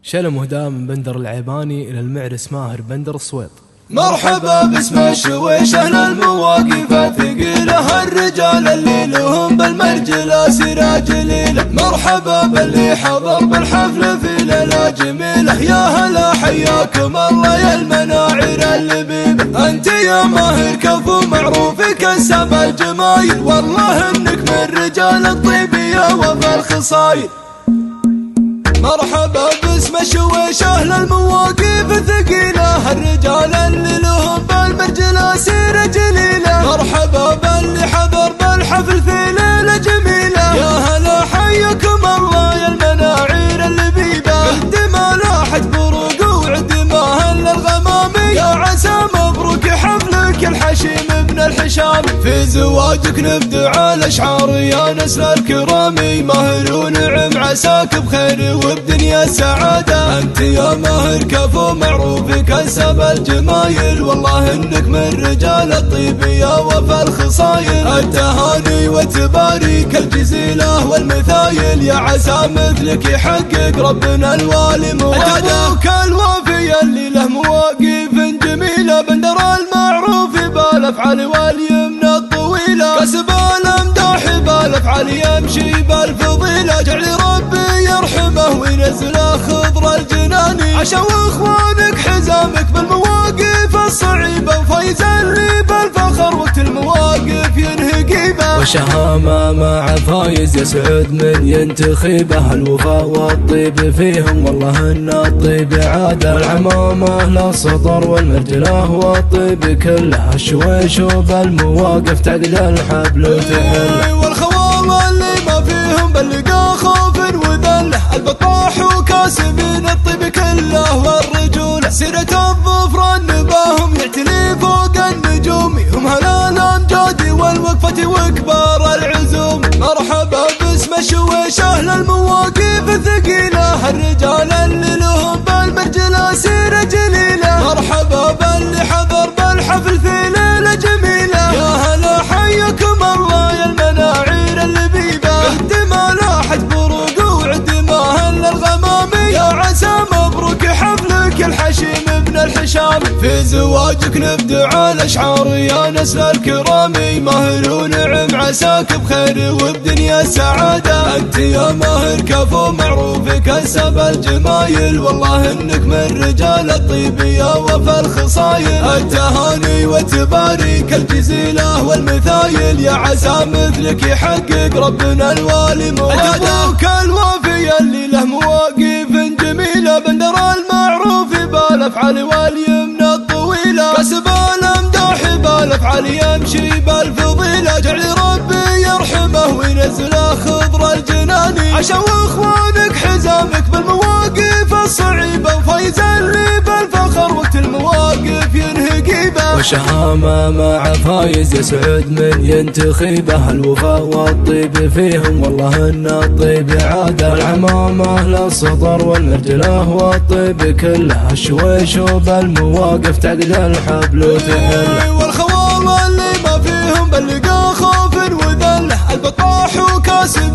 شلم وهداه من بندر العيباني إلى المعرس ماهر بندر الصويط. مرحبا باسم الشويش أهل المواقف الثقيلة، الرجال اللي لهم بالمرجلة سراج ليلة. مرحبا باللي حضر بالحفل في ليلة جميلة، يا هلا حياكم الله يا المناعر اللبيبة. انت يا ماهر كفو معروف كسب الجمايل، والله انك من رجال الطيب يا وفى الخصايل. مرحبا باسم الشويش أهل المواقف الثقيلة، الرجال اللي لهم بالمرجلة سيرة جليلة. مرحبا باللي حضر بالحفل في ليلة جميلة، يا هلا حياكم الله يا المناعير اللبيبة. عد ما لاحت بروق وعد ما هل الغمامي، يا عسى مبروك حفلك الحشيم ابن الحشام. في زواجك نبدع الاشعار يا نسل الكرامي، ماهر ونعم عساك بخير وبدنيا السعادة. انت يا ماهر كفو معروف كسب الجمايل، والله انك من رجال الطيب يا وفى الخصايل. التهاني وتباريك الجزيلة والمثايل، يا عسى مثلك يحقق ربنا الوالي مراده. ابوك الوافي اللي له مواقف جميلة، بندر المعروف بالافعال واليمن الطويلة. كسب الامداح بالافعال يمشي بالفضيلة، جعل ربي يرحمه وينزله خضر الجناني. عشا واخوانك حزامك بالمواقف الصعيبة، وفايز اللي بالفخر وقت المواقف ينهي قيبة. وشهامة مع فايز يسعد من ينتخبه، الوفاء والطيب فيهم والله ان الطيب عادة. والعمامة للسطر والمرجلة والطيب كله، الشويش وبالمواقف تعقد الحبل وتحله. والخوال اللي ما فيهم بلقى خوف وذله، البطاح وكاسبين الطيب كله والرجولة. سيرة الظفر نباهم يعتلي فوق النجوم، هم هلا الامجاد والوقفة وكبار العزوم. مرحبا باسم الشويش أهل المواقف الثقيلة، الرجال اللي لهم بالمرجلة سيرة جليلة. مرحبا باللي حضر بالحفل في ليلة جميلة، يا هلا حياكم الله يا المناعير اللبيبة. عد ما لاحت بروق وعد ما هل الغمامي، يا عسى مبروك حفلك الحشيم ابن الحشام. في زواجك نبدع الاشعار يا نسل الكرامي، ماهر ونعم عساك بخير وبدنيا السعادة. انت يا ماهر كفو معروف كسب الجمايل، والله انك من رجال الطيب يا وفى الخصايل. التهاني وتباريك الجزيلة والمثايل، يا عسى مثلك يحقق ربنا الوالي مراده. ابوك الوافي اللي له مواقف جميلة، بندر المعروف بالافعال واليمن الطويلة. كسب الامداح بالافعال يمشي بالفضيلة، جعل ربي يرحمه وينزله خضر الجناني. عشا واخوانك حزامك بالمواقف الصعيبة، وفايز اللي بالفخر وقت المواقف ينهي قيبة. وشهامة مع فايز يسعد من ينتخبه، الوفاء والطيب فيهم والله ان الطيب عادة. والعمامة للسطر والمرجلة والطيب كله، الشويش وبالمواقف تعقد الحبل وتحله. والخوال اللي ما فيهم بلقى خوف وذله، البطاح وكاسب